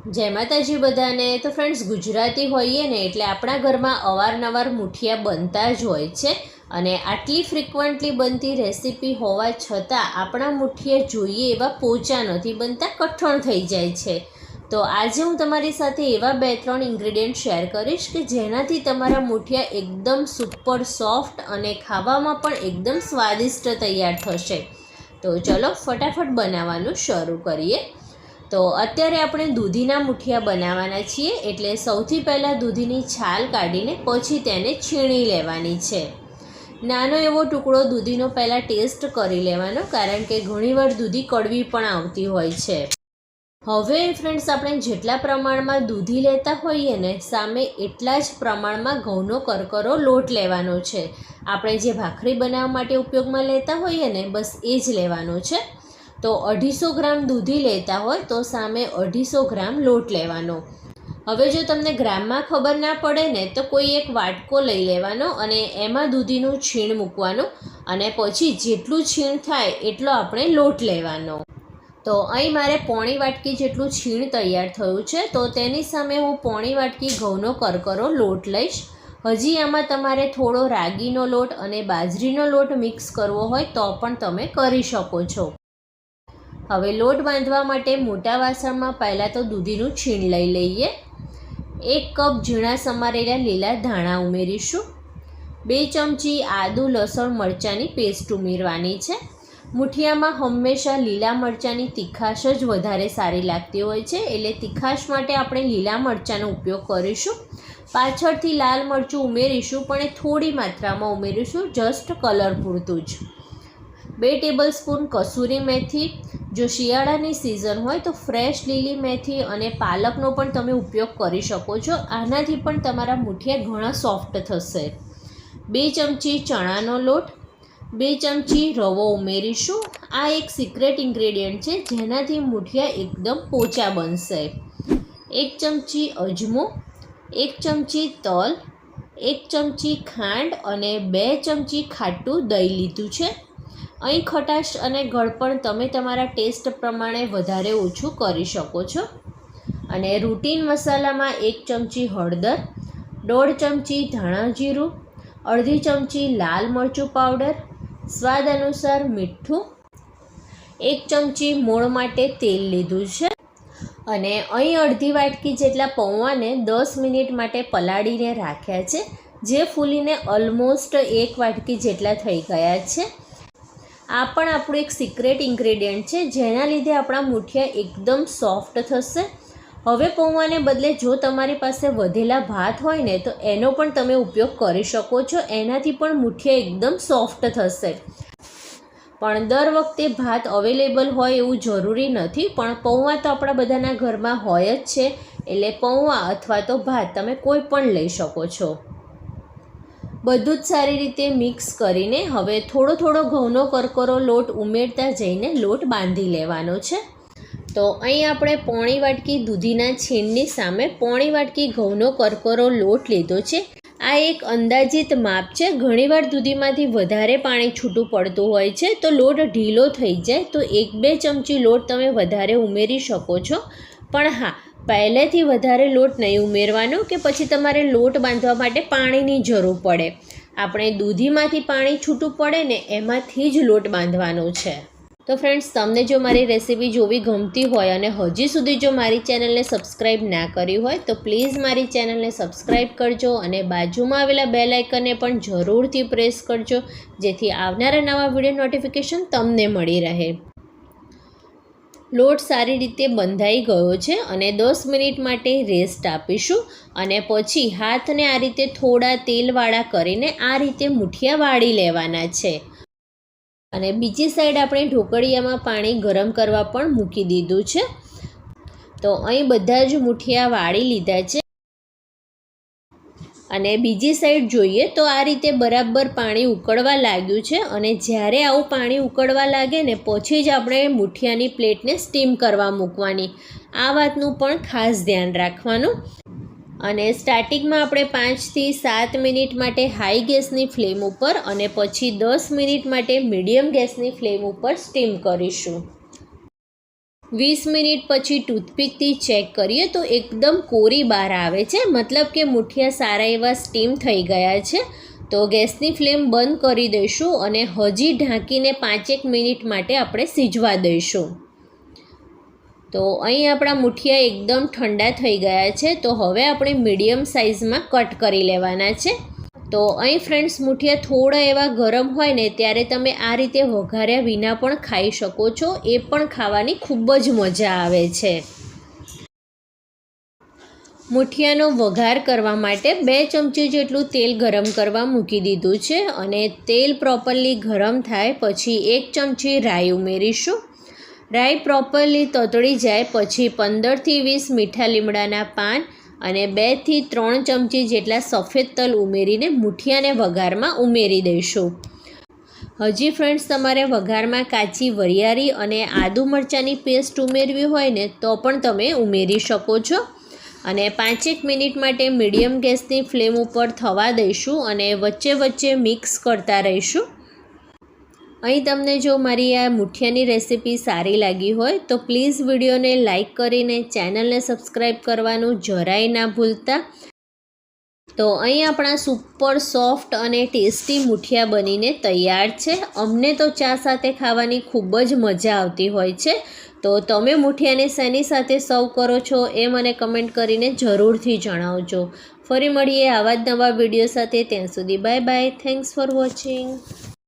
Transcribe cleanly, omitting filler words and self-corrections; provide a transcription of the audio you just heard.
જય માતાજી બધાને। તો ફ્રેન્ડ્સ, ગુજરાતી હોઈએ ને એટલે આપણા ઘરમાં અવારનવાર મુઠિયા બનતા જ હોય છે અને આટલી ફ્રિકવન્ટલી બનતી રેસીપી હોવા છતાં આપણા મુઠિયા જોઈએ એવા પોચા નથી બનતા, કઠણ થઈ જાય છે। તો આજે હું તમારી સાથે એવા 2-3 ઇન્ગ્રેડિયન્ટ શેર કરીશ કે જેનાથી તમારા મુઠિયા એકદમ સુપર સોફ્ટ અને ખાવામાં પણ એકદમ સ્વાદિષ્ટ તૈયાર થશે। તો ચલો ફટાફટ બનાવવાનું શરૂ કરીએ। તો અત્યારે આપણે દૂધીના મુઠિયા બનાવવાના છીએ, એટલે સૌથી પહેલાં દૂધીની છાલ કાઢીને પછી તેને છીણી લેવાની છે। નાનો એવો ટુકડો દૂધીનો પહેલાં ટેસ્ટ કરી લેવાનો, કારણ કે ઘણીવાર દૂધી કડવી પણ આવતી હોય છે। હવે ફ્રેન્ડ્સ, આપણે જેટલા પ્રમાણમાં દૂધી લેતા હોઈએ ને સામે એટલા જ પ્રમાણમાં ઘઉંનો કરકરો લોટ લેવાનો છે। આપણે જે ભાખરી બનાવવા માટે ઉપયોગમાં લેતા હોઈએ ને બસ એ જ લેવાનો છે। તો 250 ગ્રામ દૂધી લેતા હોય તો સામે 250 ગ્રામ લોટ લેવાનો। હવે જો તમને ગ્રામમાં ખબર ના પડે ને તો કોઈ એક વાટકો લઈ લેવાનો અને એમાં દૂધીનું છીણ મૂકવાનું અને પછી જેટલું છીણ થાય એટલો આપણે લોટ લેવાનો। તો અહીં મારે પોણી વાટકી જેટલું છીણ તૈયાર થયું છે, તો તેની સામે હું પોણી વાટકી ઘઉંનો કરકરો લોટ લઈશ। હજી આમાં તમારે થોડો રાગીનો લોટ અને બાજરીનો લોટ મિક્સ કરવો હોય તો પણ તમે કરી શકો છો। હવે લોટ બાંધવા માટે મોટા વાસણમાં પહેલાં તો દૂધીનું છીણ લઈ લઈએ। 1 કપ ઝીણા સમારેલા લીલા ધાણા ઉમેરીશું। 2 ચમચી આદુ લસણ મરચાંની પેસ્ટ ઉમેરવાની છે। મુઠિયામાં હંમેશા લીલા મરચાંની તીખાશ જ વધારે સારી લાગતી હોય છે, એટલે તીખાશ માટે આપણે લીલા મરચાંનો ઉપયોગ કરીશું। પાછળથી લાલ મરચું ઉમેરીશું, પણ એ થોડી માત્રામાં ઉમેરીશું, જસ્ટ કલર પૂરતું જ। 2 ટેબલસ્પૂન કસૂરી મેથી। જો શિયાળાની સિઝન હોય તો ફ્રેશ લીલી મેથી અને પાલકનો પણ તમે ઉપયોગ કરી શકો છો, આનાથી પણ તમારા મુઠિયા ઘણા સોફ્ટ થશે। 2 ચમચી ચણાનો લોટ, 2 ચમચી રવો ઉમેરીશું। આ એક સિક્રેટ ઇન્ગ્રેડિયન્ટ છે જેનાથી મુઠિયા એકદમ પોચા બનશે। 1 ચમચી અજમો, 1 ચમચી તલ, 1 ચમચી ખાંડ અને 2 ચમચી ખાટું દહીં લીધું છે। અહીં ખટાશ અને ગળપણ તમે તમારા ટેસ્ટ પ્રમાણે વધારે ઓછું કરી શકો છો। અને રૂટીન મસાલામાં 1 ચમચી હળદર, 1.5 ચમચી ધાણા જીરું, 1/2 ચમચી લાલ મરચું પાવડર, સ્વાદ અનુસાર મીઠું, 1 ચમચી મોણ માટે તેલ લીધું છે। અને અહીં અડધી વાટકી જેટલા પૌવાને 10 મિનિટ માટે પલાળીને રાખ્યા છે, જે ફૂલીને ઓલમોસ્ટ 1 વાટકી જેટલા થઈ ગયા છે। આ પણ આપણું એક સિક્રેટ ઇન્ગ્રેડિયન્ટ છે જેના લીધે આપણા મુઠિયા એકદમ સોફ્ટ થશે। હવે પૌવાને બદલે જો તમારી પાસે વધેલા ભાત હોય ને તો એનો પણ તમે ઉપયોગ કરી શકો છો, એનાથી પણ મુઠિયા એકદમ સોફ્ટ થશે। પણ દર વખતે ભાત અવેલેબલ હોય એવું જરૂરી નથી, પણ પૌવા તો આપણા બધાના ઘરમાં હોય જ છે, એટલે પૌવા અથવા તો ભાત તમે કોઈ પણ લઈ શકો છો। બધું જ સારી રીતે મિક્સ કરીને હવે થોડો થોડો ઘઉંનો કરકરો લોટ ઉમેરતા જઈને લોટ બાંધી લેવાનો છે। તો અહીં આપણે પોણી વાટકી દૂધીના છીણની સામે પોણી વાટકી ઘઉંનો કરકરો લોટ લીધો છે। આ એક અંદાજિત માપ છે, ઘણીવાર દૂધીમાંથી વધારે પાણી છૂટું પડતું હોય છે, તો લોટ ઢીલો થઈ જાય તો 1-2 ચમચી લોટ તમે વધારે ઉમેરી શકો છો। પણ હા, પહેલેથી વધારે લોટ નહીં ઉમેરવાનો કે પછી તમારે લોટ બાંધવા માટે પાણીની જરૂર પડે। આપણે દૂધીમાંથી પાણી છૂટું પડે ને એમાંથી જ લોટ બાંધવાનો છે। તો ફ્રેન્ડ્સ, તમને જો મારી રેસીપી જોવી ગમતી હોય અને હજી સુધી જો મારી ચેનલને સબસ્ક્રાઈબ ના કરી હોય તો પ્લીઝ મારી ચેનલને સબસ્ક્રાઈબ કરજો અને બાજુમાં આવેલા બેલ આઇકનને પણ જરૂરથી પ્રેસ કરજો, જેથી આવનારા નવા વિડીયો નોટિફિકેશન તમને મળી રહે। લોટ સારી રીતે બંધાઈ ગયો છે અને 10 મિનિટ માટે રેસ્ટ આપીશું અને પછી હાથને આ રીતે થોડા તેલવાળા કરીને આ રીતે મુઠિયા વાળી લેવાના છે। અને બીજી સાઈડ આપણે ઢોકળિયામાં પાણી ગરમ કરવા પણ મૂકી દીધું છે। તો અહીં બધા જ મુઠિયા વાળી લીધા છે અને બીજી સાઈડ જોઈએ તો આ રીતે બરાબર પાણી ઉકળવા લાગ્યું છે અને જ્યારે આવું પાણી ઉકળવા લાગે ને પછી જ આપણે મુઠિયાની પ્લેટને સ્ટીમ કરવા મૂકવાની, આ વાતનું પણ ખાસ ધ્યાન રાખવાનું। અને સ્ટાર્ટિંગમાં આપણે 5થી 7 મિનિટ માટે હાઈ ગેસની ફ્લેમ ઉપર અને પછી 10 મિનિટ માટે મીડિયમ ગેસની ફ્લેમ ઉપર સ્ટીમ કરીશું। 20 મિનિટ પછી ટૂથપીકથી ચેક કરીએ તો એકદમ કોરી બહાર આવે છે, મતલબ કે મુઠિયા સારા એવા સ્ટીમ થઈ ગયા છે. તો ગેસની ફ્લેમ બંધ કરી દઈશું અને હજી ઢાંકીને 5 મિનિટ માટે આપણે સીજવા દઈશું. તો અહીં આપણા મુઠિયા એકદમ ઠંડા થઈ ગયા છે. તો હવે આપણે મીડિયમ સાઇઝમાં કટ કરી લેવાના છે. તો અહીં ફ્રેન્ડ્સ મુઠિયા થોડા એવા ગરમ હોય ને ત્યારે તમે આ રીતે વઘાર્યા વિના પણ ખાઈ શકો છો. એ પણ ખાવાની ખૂબ જ મજા આવે છે. મુઠિયાનો વઘાર કરવા માટે 2 ચમચી જેટલું તેલ ગરમ કરવા મૂકી દીધું છે અને તેલ પ્રોપરલી ગરમ થાય પછી 1 ચમચી રાઈ ઉમેરીશું. રાઈ પ્રોપરલી તતડી જાય પછી 15થી 20 મીઠા લીમડાના પાન અને 2 થી 3 ચમચી જેટલા સફેદ તલ ઉમેરીને મુઠિયાને વઘારમાં ઉમેરી દઈશું. હજી ફ્રેન્ડ્સ તમારે વઘારમાં કાચી વરિયાળી અને આદુ મરચાંની પેસ્ટ ઉમેરવી હોય ને તો પણ તમે ઉમેરી શકો છો. અને 5 મિનિટ માટે મીડિયમ ગેસની ફ્લેમ ઉપર થવા દઈશું અને વચ્ચે વચ્ચે મિક્સ કરતા રહીશું. અહીં તમને જો મારી આ મુઠિયાની રેસીપી સારી લાગી હોય તો પ્લીઝ વિડીયોને લાઇક કરીને ચેનલને સબસ્ક્રાઈબ કરવાનું જરાય ના ભૂલતા. તો અહીં આપણા સુપર સોફ્ટ અને ટેસ્ટી મુઠિયા બનીને તૈયાર છે. અમને તો ચા સાથે ખાવાની ખૂબ જ મજા આવતી હોય છે. તો તમે મુઠિયાને શેની સાથે સર્વ કરો છો એ મને કમેન્ટ કરીને જરૂરથી જણાવજો. ફરી મળીએ આવા જ નવા વિડીયો સાથે. ત્યાં સુધી bye bye. Thanks for watching.